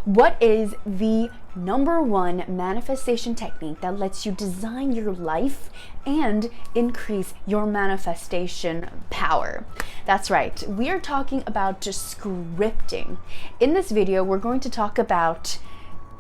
What is the number one manifestation technique that lets you design your life and increase your manifestation power? That's right, we are talking about scripting. In this video, we're going to talk about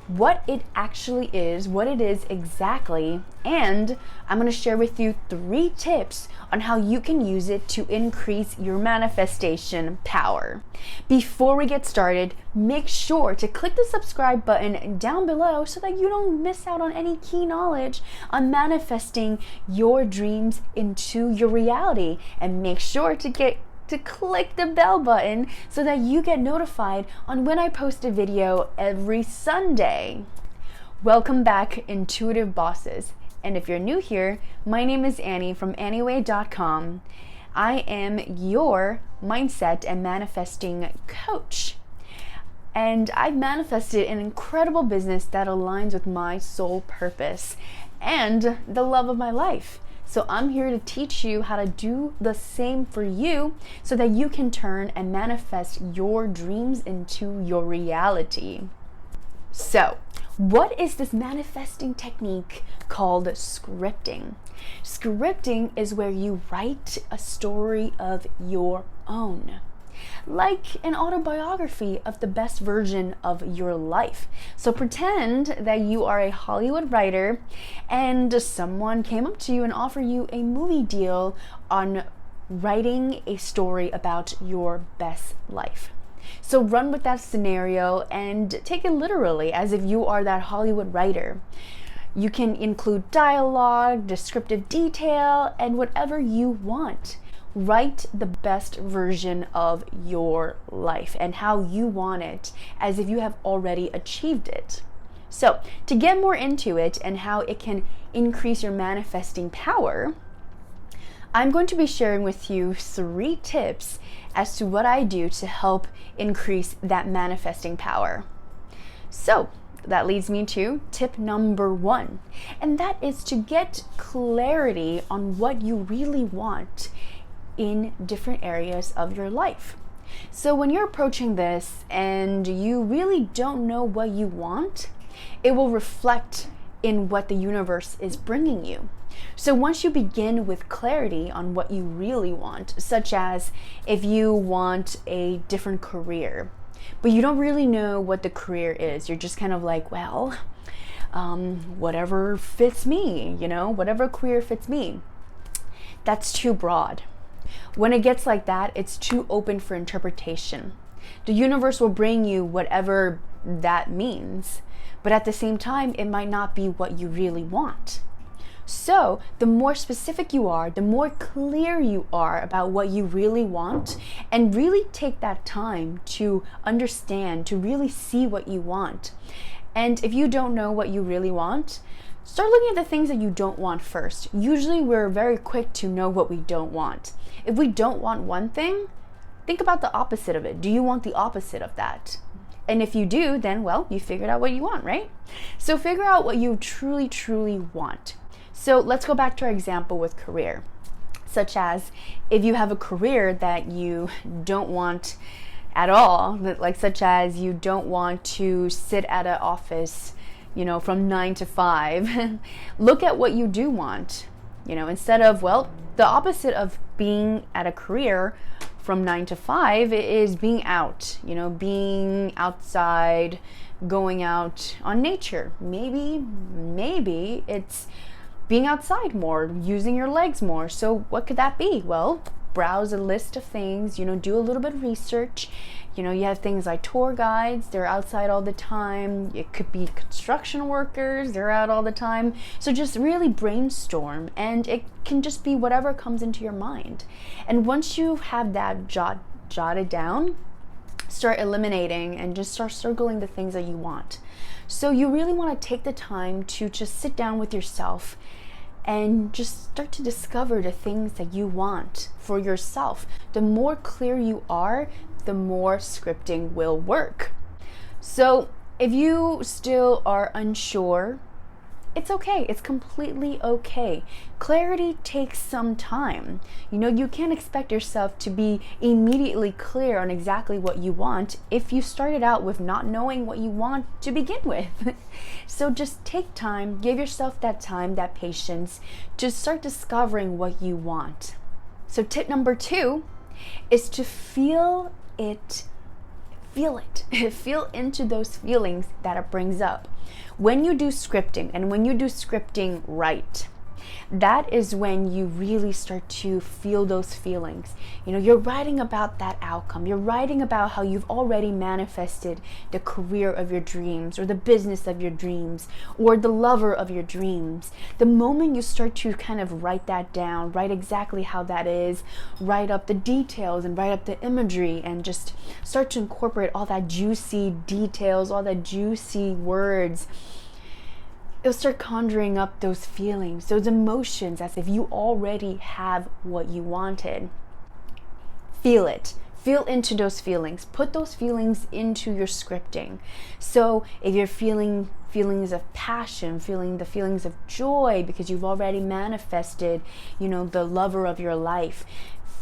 what it actually is, what it is exactly, and I'm going to share with you 3 tips on how you can use it to increase your manifestation power. Before we get started, make sure to click the subscribe button down below so that you don't miss out on any key knowledge on manifesting your dreams into your reality, and make sure to click the bell button so that you get notified on when I post a video every Sunday. Welcome back, Intuitive Bosses. And if you're new here, my name is Annie from Annieway.com. I am your mindset and manifesting coach. And I've manifested an incredible business that aligns with my soul purpose and the love of my life. So I'm here to teach you how to do the same for you so that you can turn and manifest your dreams into your reality. So, what is this manifesting technique called scripting? Scripting is where you write a story of your own, like an autobiography of the best version of your life. So pretend that you are a Hollywood writer and someone came up to you and offered you a movie deal on writing a story about your best life. So run with that scenario and take it literally as if you are that Hollywood writer. You can include dialogue, descriptive detail, and whatever you want. Write the best version of your life and how you want it as if you have already achieved it. So, to get more into it and how it can increase your manifesting power, I'm going to be sharing with you 3 tips as to what I do to help increase that manifesting power. So, that leads me to tip number 1, and that is to get clarity on what you really want in different areas of your life. So when you're approaching this and you really don't know what you want, it will reflect in what the universe is bringing you. So once you begin with clarity on what you really want, such as if you want a different career, but you don't really know what the career is, you're just kind of like, well, whatever fits me, whatever career fits me. That's too broad. When it gets like that, it's too open for interpretation. The universe will bring you whatever that means, but at the same time, it might not be what you really want. So, the more specific you are, the more clear you are about what you really want, and really take that time to understand, to really see what you want. And if you don't know what you really want, start looking at the things that you don't want first. Usually we're very quick to know what we don't want. If we don't want one thing, think about the opposite of it. Do you want the opposite of that? And if you do, then, well, you figured out what you want, right? So figure out what you truly, truly want. So let's go back to our example with career. Such as if you have a career that you don't want at all, such as you don't want to sit at an office from 9 to 5, look at what you do want. Instead of, the opposite of being at a career from 9 to 5 is being out, being outside, going out on nature. Maybe it's being outside more, using your legs more. So what could that be? Well, browse a list of things, do a little bit of research. You have things like tour guides, they're outside all the time. It could be construction workers, they're out all the time. So just really brainstorm, and it can just be whatever comes into your mind. And once you have that jotted down, start eliminating and just start circling the things that you want. So you really want to take the time to just sit down with yourself and just start to discover the things that you want for yourself. The more clear you are, the more scripting will work. So if you still are unsure It's okay. It's completely okay. Clarity takes some time. You know, you can't expect yourself to be immediately clear on exactly what you want if you started out with not knowing what you want to begin with. So just take time, give yourself that time, that patience to start discovering what you want. So tip number 2 is to feel it. Feel it. Feel into those feelings that it brings up. When you do scripting, and when you do scripting right, that is when you really start to feel those feelings. You know, you're writing about that outcome. You're writing about how you've already manifested the career of your dreams, or the business of your dreams, or the lover of your dreams. The moment you start to kind of write that down, write exactly how that is, write up the details and write up the imagery, and just start to incorporate all that juicy details, all that juicy words, it'll start conjuring up those feelings, those emotions, as if you already have what you wanted. Feel it. Feel into those feelings. Put those feelings into your scripting. So if you're feeling feelings of passion, feeling the feelings of joy because you've already manifested, you know, the lover of your life,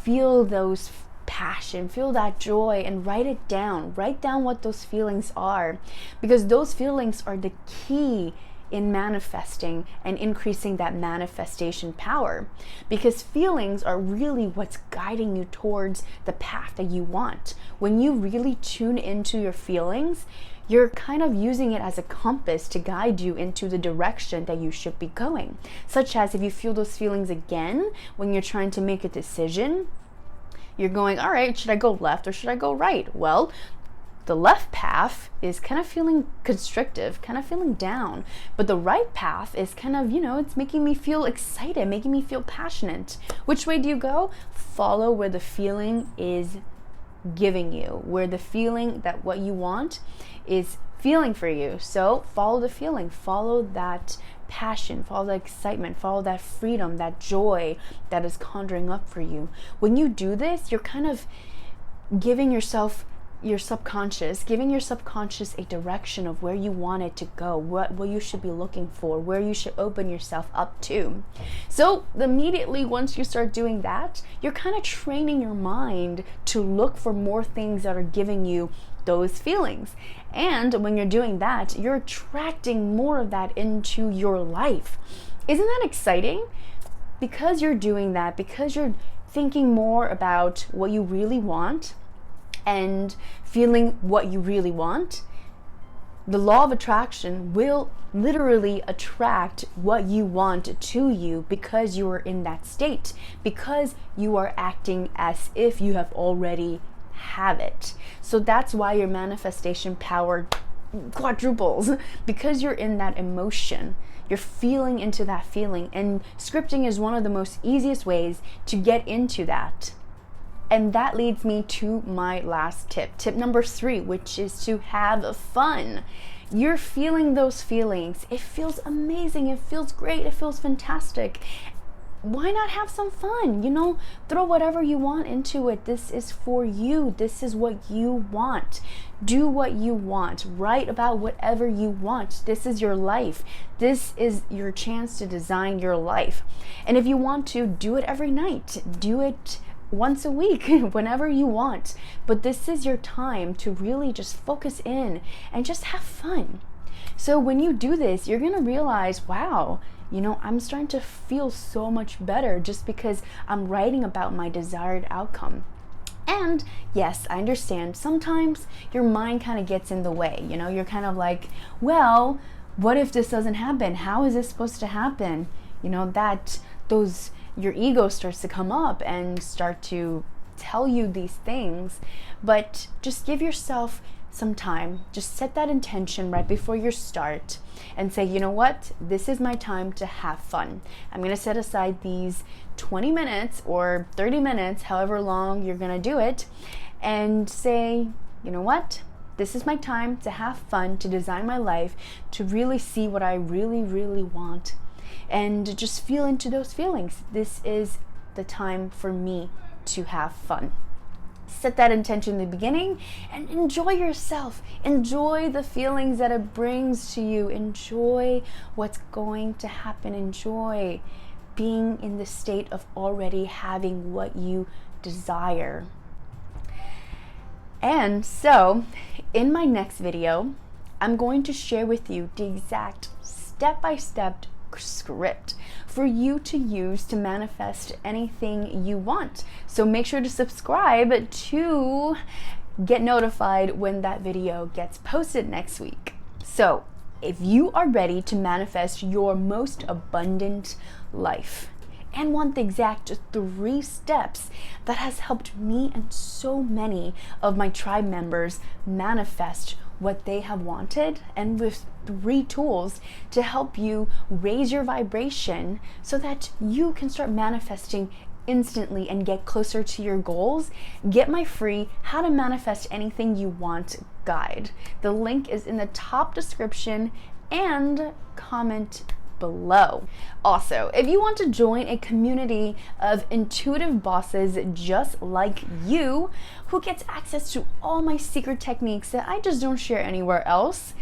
feel those passion, feel that joy, and write it down. Write down what those feelings are, because those feelings are the key in manifesting and increasing that manifestation power, because feelings are really what's guiding you towards the path that you want. When you really tune into your feelings, you're kind of using it as a compass to guide you into the direction that you should be going. Such as if you feel those feelings again when you're trying to make a decision, you're going, all right, should I go left or should I go right? Well, the left path is kind of feeling constrictive, kind of feeling down. But the right path is kind of, you know, it's making me feel excited, making me feel passionate. Which way do you go? Follow where the feeling is giving you, where the feeling that what you want is feeling for you. So follow the feeling, follow that passion, follow that excitement, follow that freedom, that joy that is conjuring up for you. When you do this, you're kind of giving your subconscious a direction of where you want it to go, what you should be looking for, where you should open yourself up to. So immediately once you start doing that, you're kind of training your mind to look for more things that are giving you those feelings. And when you're doing that, you're attracting more of that into your life. Isn't that exciting? Because you're doing that, because you're thinking more about what you really want and feeling what you really want, the law of attraction will literally attract what you want to you, because you are in that state, because you are acting as if you have already have it. So that's why your manifestation power quadruples, because you're in that emotion. You're feeling into that feeling, and scripting is one of the most easiest ways to get into that. And that leads me to my last tip number 3, which is to have fun. You're feeling those feelings. It feels amazing. It feels great. It feels fantastic. Why not have some fun? You know, throw whatever you want into it. This is for you. This is what you want. Do what you want. Write about whatever you want. This is your life. This is your chance to design your life. And if you want to, do it every night. Do it once a week, whenever you want. But this is your time to really just focus in and just have fun. So when you do this, you're gonna realize, wow, you know, I'm starting to feel so much better just because I'm writing about my desired outcome. And yes, I understand sometimes your mind kind of gets in the way. You know, you're kind of like, well, what if this doesn't happen? How is this supposed to happen? You know, your ego starts to come up and start to tell you these things. But just give yourself some time. Just set that intention right before you start and say, you know what? This is my time to have fun. I'm going to set aside these 20 minutes or 30 minutes, however long you're going to do it, and say, you know what? This is my time to have fun, to design my life, to really see what I really, really want, and just feel into those feelings. This is the time for me to have fun. Set that intention in the beginning and enjoy yourself. Enjoy the feelings that it brings to you. Enjoy what's going to happen. Enjoy being in the state of already having what you desire. And so, in my next video, I'm going to share with you the exact step-by-step script for you to use to manifest anything you want. So make sure to subscribe to get notified when that video gets posted next week. So if you are ready to manifest your most abundant life and want the exact 3 steps that has helped me and so many of my tribe members manifest what they have wanted, and with 3 tools to help you raise your vibration so that you can start manifesting instantly and get closer to your goals, get my free How to Manifest Anything You Want guide. The link is in the top description and comment below. Also, if you want to join a community of intuitive bosses just like you, who gets access to all my secret techniques that I just don't share anywhere else,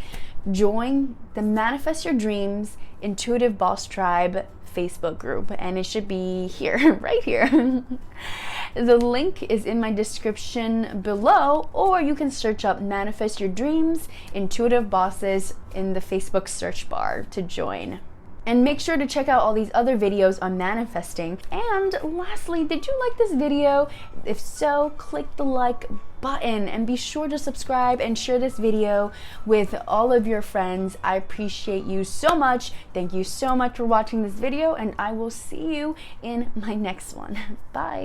join the Manifest Your Dreams Intuitive Boss Tribe Facebook group, and it should be here, right here. The link is in my description below, or you can search up Manifest Your Dreams Intuitive Bosses in the Facebook search bar to join. And make sure to check out all these other videos on manifesting. And lastly, did you like this video? If so, click the like button and be sure to subscribe and share this video with all of your friends. I appreciate you so much. Thank you so much for watching this video, and I will see you in my next one. Bye.